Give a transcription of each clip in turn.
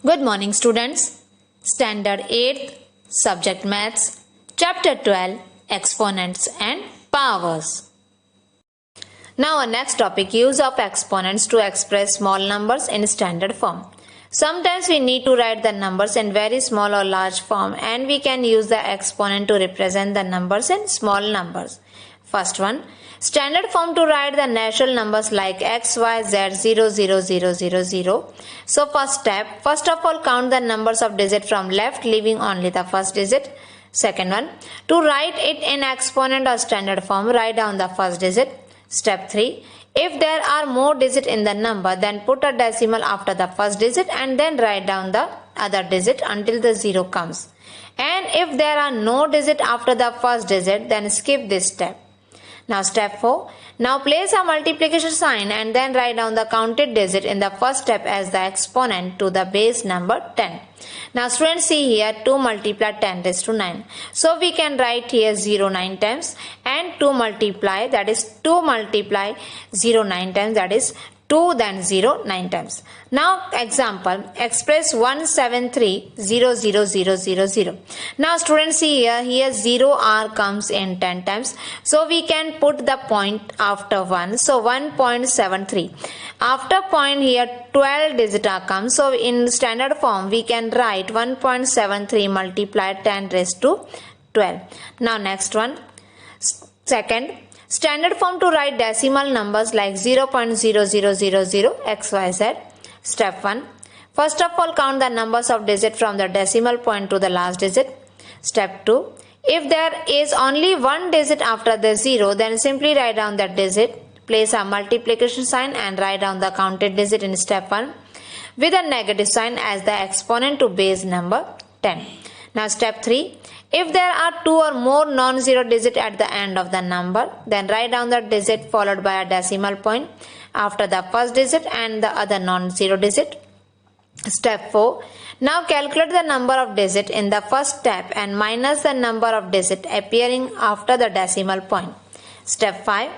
Good morning, students. Standard 8th, Subject Maths, Chapter 12, Exponents and Powers. Now, our next topic, use of exponents to express small numbers in standard form. Sometimes we need to write the numbers in very small or large form, and we can use the exponent to represent the numbers in small numbers. First one, standard form to write the natural numbers like x, y, z, 0, 0, 0, 0, 0. So first step, first of all count the numbers of digit from left, leaving only the first digit. Second one, to write it in exponent or standard form, write down the first digit. Step 3, if there are more digits in the number, then put a decimal after the first digit and then write down the other digit until the 0 comes. And if there are no digits after the first digit, then skip this step. Now step 4. Now place a multiplication sign and then write down the counted digit in the first step as the exponent to the base number 10. Now students, see here 2 multiply 10 raised to 9. So we can write here 0 9 times and 2 multiply, that is 2 multiply 0 9 times, that is 2 then 0 9 times. Now example, express 1730000. Now students, see here 0 r comes in 10 times, so we can put the point after 1, so 1.73. After point here 12 digit r comes, so in standard form we can write 1.73 multiplied 10 raised to 12. Now next one, second, standard form to write decimal numbers like 0.0000 xyz. Step 1. First of all count the numbers of digits from the decimal point to the last digit. Step 2. If there is only one digit after the 0, then simply write down that digit. Place a multiplication sign and write down the counted digit in step 1 with a negative sign as the exponent to base number 10. Now step 3. If there are 2 or more non-zero digits at the end of the number, then write down the digit followed by a decimal point after the first digit and the other non-zero digit. Step 4. Now calculate the number of digits in the first step and minus the number of digits appearing after the decimal point. Step 5.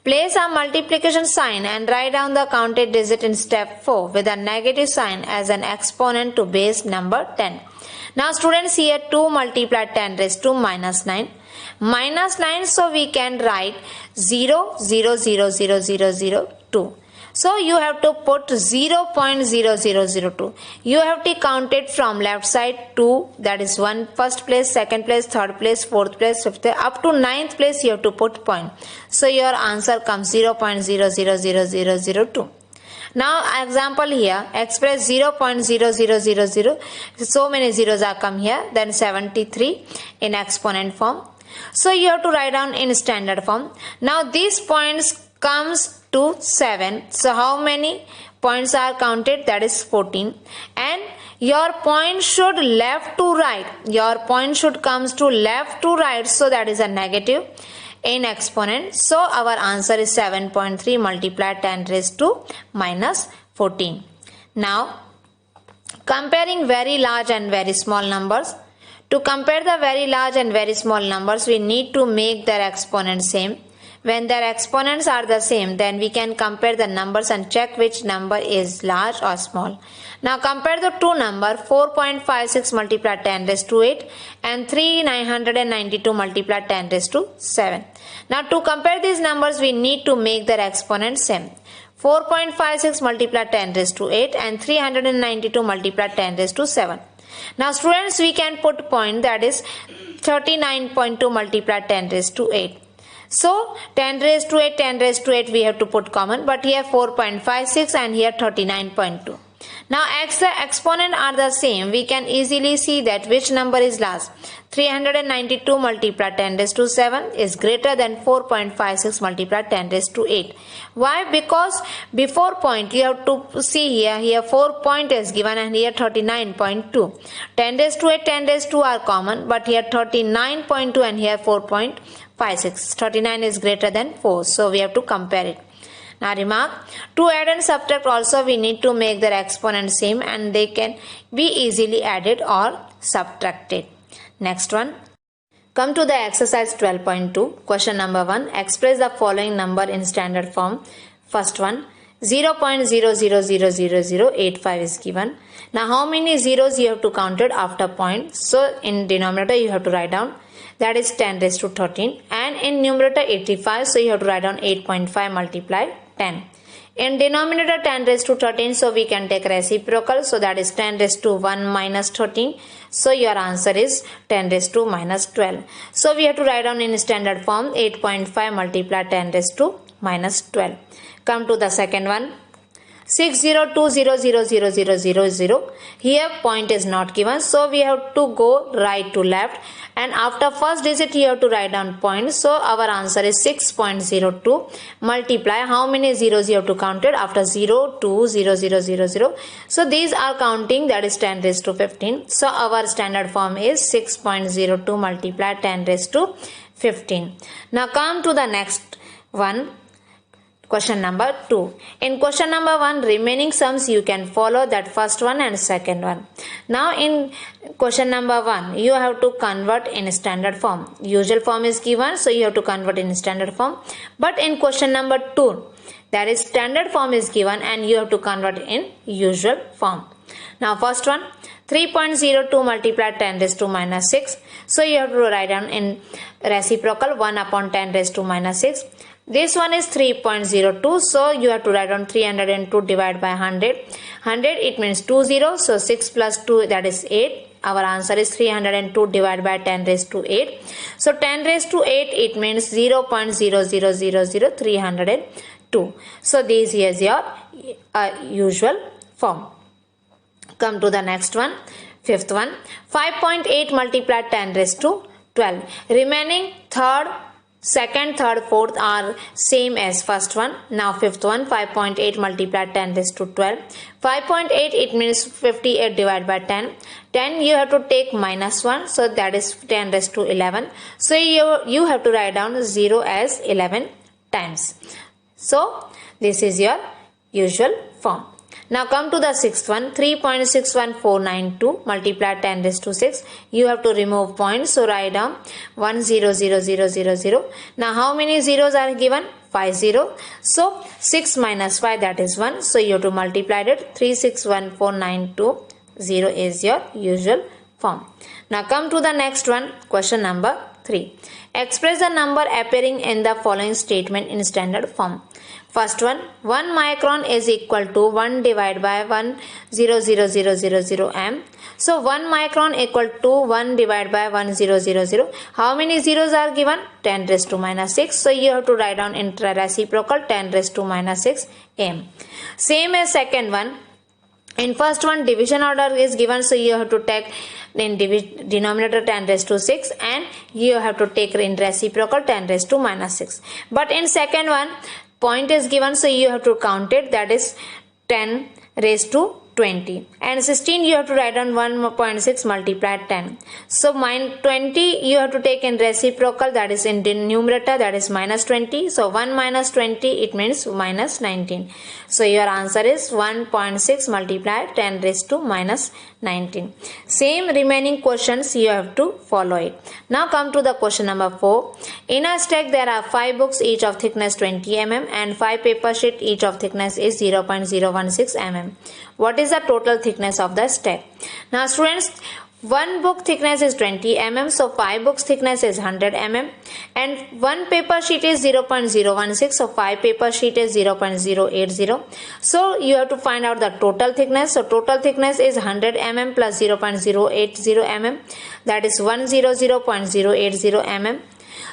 Place a multiplication sign and write down the counted digit in step 4 with a negative sign as an exponent to base number 10. Now students, here 2 multiply 10 raised to minus 9. Minus 9, so we can write 0, 0, 0, 0, 0, 0, 2. So you have to put 0.0002. You have to count it from left side 2, that is 1, first place, second place, third place, fourth place, fifth place, up to ninth place you have to put point. So your answer comes 0.000002. Now example here, express 0.0000, so many zeros are come here, then 73 in exponent form. So you have to write down in standard form. Now these points comes to 7. So how many points are counted? That is 14. And your point should left to right. Your point should comes to left to right. So that is a negative in exponent. So our answer is 7.3 multiplied 10 raised to minus 14. Now comparing very large and very small numbers. To compare the very large and very small numbers, we need to make their exponents same. When their exponents are the same, then we can compare the numbers and check which number is large or small. Now compare the two numbers 4.56 multiplied 10 raised to 8 and 3992 multiplied 10 raised to 7. Now to compare these numbers, we need to make their exponents same. 4.56 multiplied 10 raised to 8 and 392 multiplied 10 raised to 7. Now students, we can put point, that is 39.2 multiplied 10 raised to 8. So 10 raised to 8, 10 raised to 8 we have to put common, but here 4.56 and here 39.2. Now as the exponent are the same, we can easily see that which number is large. 392 multiplied 10 raised to 7 is greater than 4.56 multiplied 10 raised to 8. Why? Because before point you have to see here 4 point is given and here 39.2. 10 raised to 8, 10 raised to are common, but here 39.2 and here 4.56. 39 is greater than 4, so we have to compare it. Now remark, to add and subtract also we need to make their exponent same and they can be easily added or subtracted. Next one, come to the exercise 12.2. Question number 1, express the following number in standard form. First one, 0.00000085 is given. Now how many zeros you have to count it after point? So in denominator you have to write down that is 10 raised to 13, and in numerator 85, so you have to write down 8.5 multiply 10. In denominator 10 raised to 13, so we can take reciprocal, so that is 10 raised to 1 minus 13. So your answer is 10 raised to minus 12. So we have to write down in standard form 8.5 multiply 10 raised to minus 12. Come to the second one. 6020000000. Here point is not given, so we have to go right to left, and after first digit you have to write down point. So our answer is 6.02 multiply how many zeros you have to count it after 0 2 0 0 0 0. So these are counting, that is 10 raised to 15. So our standard form is 6.02 multiply 10 raised to 15. Now come to the next one. Question number 2. In question number 1, remaining sums you can follow that first one and second one. Now in question number 1, you have to convert in standard form. Usual form is given, so you have to convert in standard form. But in question number 2, that is standard form is given and you have to convert in usual form. Now first one, 3.02 multiply 10 raised to minus 6. So you have to write down in reciprocal 1 upon 10 raised to minus 6. This one is 3.02, so you have to write down 302 divided by 100. 100 it means 2 zeros, so 6 plus 2 that is 8. Our answer is 302 divided by 10 raised to 8. So 10 raised to 8 it means 0.0000302. So this is your usual form. Come to the next one, fifth one. 5.8 multiply 10 raised to 12. Remaining second, third, fourth are same as first one. Now fifth one, 5.8 multiply 10 raised to 12. 5.8 it means 58 divided by 10. 10 you have to take minus 1, so that is 10 raised to 11. So you have to write down 0 as 11 times. So this is your usual form. Now come to the sixth one, 3.61492 multiply 10 raised to 6. You have to remove points, so write down 100000. Now how many zeros are given? 5 0. So 6 minus 5 that is 1. So you have to multiply it. 3614920 is your usual form. Now come to the next one, question number 3. Express the number appearing in the following statement in standard form. First one, 1 micron is equal to 1 divided by 1000000 m. So 1 micron equal to 1 divided by 1000. How many zeros are given? 10 raised to minus 6. So you have to write down in reciprocal 10 raised to minus 6 m. Same as second one. In first one, division order is given, so you have to take in denominator 10 raised to 6 and you have to take in reciprocal 10 raised to minus 6. But in second one, point is given, so you have to count it, that is 10 raised to 20, and 16 you have to write down 1.6 multiply 10. So 20 you have to take in reciprocal, that is in numerator, that is minus 20. So 1 minus 20 it means minus 19. So your answer is 1.6 multiply 10 raised to minus 19. Same remaining questions you have to follow it. Now come to the question number 4. In a stack there are 5 books each of thickness 20 mm and 5 paper sheet each of thickness is 0.016 mm. What is the total thickness of the stack? Now students, one book thickness is 20 mm, so 5 books thickness is 100 mm, and one paper sheet is 0.016, so 5 paper sheet is 0.080. So you have to find out the total thickness. So total thickness is 100 mm plus 0.080 mm, that is 100.080 mm.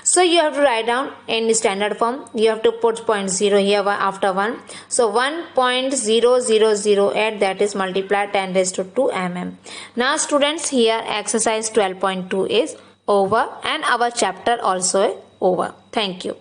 So you have to write down in standard form. You have to put 0.0 here after 1. So 1.0008, that is multiply 10 raised to 2 mm. Now students, here exercise 12.2 is over and our chapter also is over. Thank you.